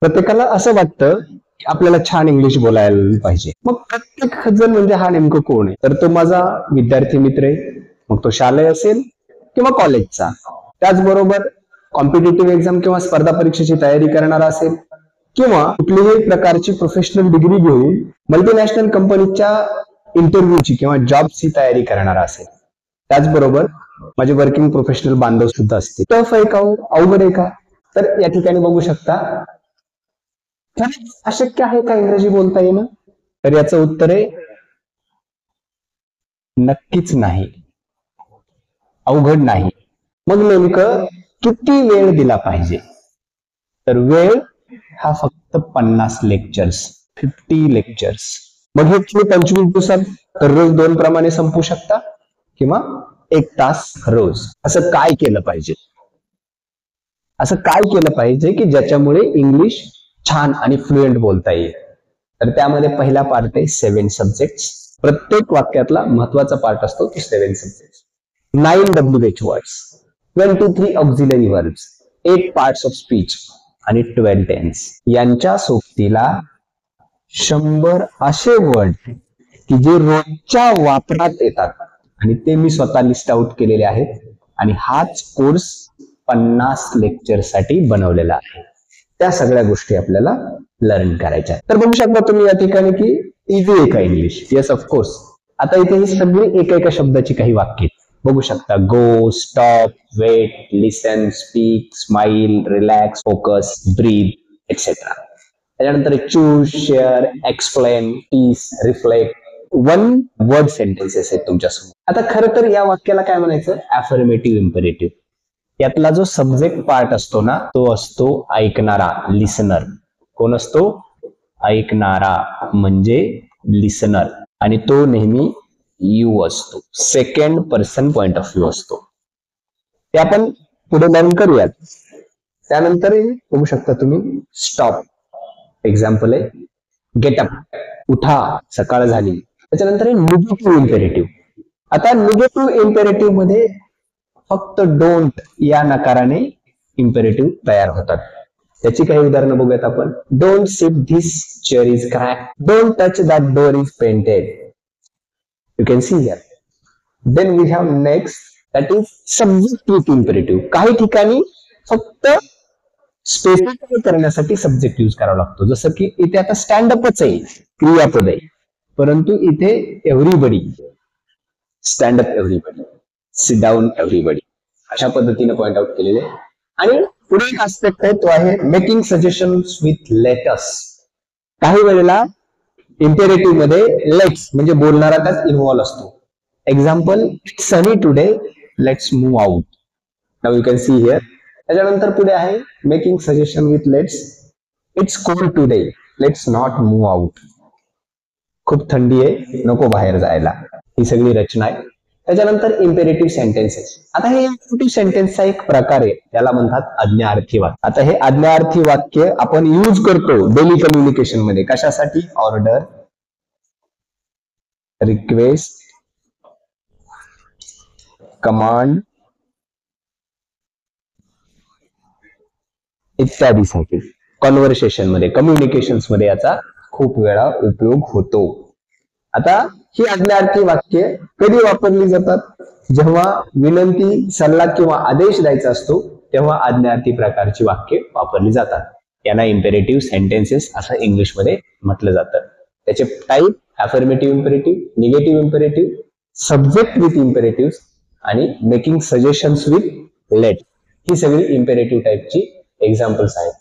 प्रत्येकाला असं वाटतं की आपल्याला छान इंग्लिश बोलायला पाहिजे. मग प्रत्येक जण म्हणजे हा नेमकं कोण आहे? तर तो माझा विद्यार्थी मित्र आहे. मग तो शालेय असेल किंवा कॉलेजचा. त्याचबरोबर कॉम्पिटिटिव्ह एक्झाम किंवा स्पर्धा परीक्षेची तयारी करणारा असेल किंवा कुठलीही प्रकारची प्रोफेशनल डिग्री घेऊन मल्टीनॅशनल कंपनीच्या इंटरव्ह्यूची किंवा जॉबची तयारी करणारा असेल. त्याचबरोबर माझे वर्किंग प्रोफेशनल बांधव सुद्धा असतील. टफ आहे का हो? अवघड आहे का? तर या ठिकाणी बघू शकता अशक्य आहे का इंग्रजी बोलता येणं? तर याचं उत्तर आहे नक्कीच नाही, अवघड नाही. मग नेमकं किती वेळ दिला पाहिजे? तर वेळ हा फक्त 50 लेक्चर्स, 50 लेक्चर्स. मग हे तुम्ही 25 दिवसात रोज 2 प्रमाणे संपू शकता किंवा 1 तास रोज. असं काय केलं पाहिजे? असं काय केलं पाहिजे की ज्याच्यामुळे इंग्लिश छान आणि फ्लुएंट बोलता येईल? तर त्यामध्ये पहिला पार्ट आहे 7 सब्जेक्ट्स. प्रत्येक वाक्यातला महत्वाचा पार्ट असतो तो 7 subjects. 9 WH words, 23 auxiliary verbs, 8 parts of speech आणि 12 टेन्स. यांच्या सोबतीला 100 असे वर्ड की जे रोजच्या वापरात येतात आणि ते मी स्वतः लिस्ट आउट केलेले आहेत. आणि हाच कोर्स 50 लेक्चर साठी बनवलेला आहे. त्या सगळ्या गोष्टी आपल्याला लर्न करायच्या. तर बघू शकता तुम्ही या ठिकाणी की इझी आहे का इंग्लिश? Yes of course. आता इथे ही सगळी एका शब्दाची काही वाक्य बघू शकता. Go, stop, wait, listen, speak, smile, relax, focus, breathe etcetera. त्याच्यानंतर choose, share, explain, teach, reflect, 1 word sentences आहेत तुमच्यासमोर. आता खरं तर या वाक्याला काय म्हणायचं? Affirmative imperative. यातला जो सब्जेक्ट पार्ट असतो ना तो असतो ऐकणारा, लिसनर. कोण असतो? ऐकणारा म्हणजे लिसनर. आणि तो नेहमी यू असतो. Second person point of view असतो. ते आपण पुढे लर्न करूयात. त्यानंतर बघू शकता तुम्ही स्टॉप. एक्झाम्पल आहे गेट अप, उठा, सकाळ झाली. त्याच्यानंतर निगेटिव्ह इम्पेरेटिव्ह. आता निगेटिव्ह इम्पेरेटिव्ह मध्ये फक्त डोंट या नकाराने इम्पेरेटिव्ह तयार होतात. त्याची काही उदाहरणं बघूयात आपण. Don't sit this chair is crack. Don't touch that door is painted. You can see here. Then we have next that is subject with imperative. काही ठिकाणी फक्त स्पेसिफाय करण्यासाठी सब्जेक्ट यूज करावा लागतो. जसं की इथे आता स्टँडअपच आहे, क्रियापद आहे, परंतु इथे everybody, stand up everybody, sit down everybody अशा पद्धतीने पॉइंट आउट केलेले. आणि पुढे एक आस्पेक्ट आहे तो आहे मेकिंग सजेशन्स विथ लेटस. काही वेळेला इम्पेरेटिव्ह मध्ये लेट्स म्हणजे बोलणारा त्यात इन्व्हॉल्व असतो. Example, Sunny today, let's move out. Now you can see here. त्याच्यानंतर पुढे आहे making suggestion with let's. It's cold today, let's not move out. खूप थंडी आहे, नको बाहेर जायला. ही सगळी रचना आहे. त्याच्यानंतर इम्पेरेटिव्ह सेंटेन्सेस. आता हे इम्पेरेटिव्ह सेंटेन्सचा एक प्रकार आहे, त्याला म्हणतात आज्ञार्थी वाक्य. आता हे आज्ञार्थी वाक्य आपण यूज करतो डेली कम्युनिकेशन मध्ये. कशासाठी? ऑर्डर, रिक्वेस्ट, कमांड इत्यादीसाठी. कॉन्व्हर्सेशन मध्ये, कम्युनिकेशन मध्ये याचा खूप वेळा उपयोग होतो. आता ही आज्ञार्थी वाक्य कधी वापरली जातात? जेव्हा विनंती, सल्ला किंवा आदेश द्यायचा असतो तेव्हा आज्ञार्थी प्रकारची वाक्य वापरली जातात. यांना इम्पेरेटिव्ह सेंटेन्सेस असं इंग्लिश मध्ये म्हटलं जातं. त्याचे type affirmative imperative, negative imperative, subject with imperative आणि मेकिंग सजेशन्स विथ लेट. ही सगळी इम्पेरेटिव्ह टाईपची एक्झाम्पल्स आहेत.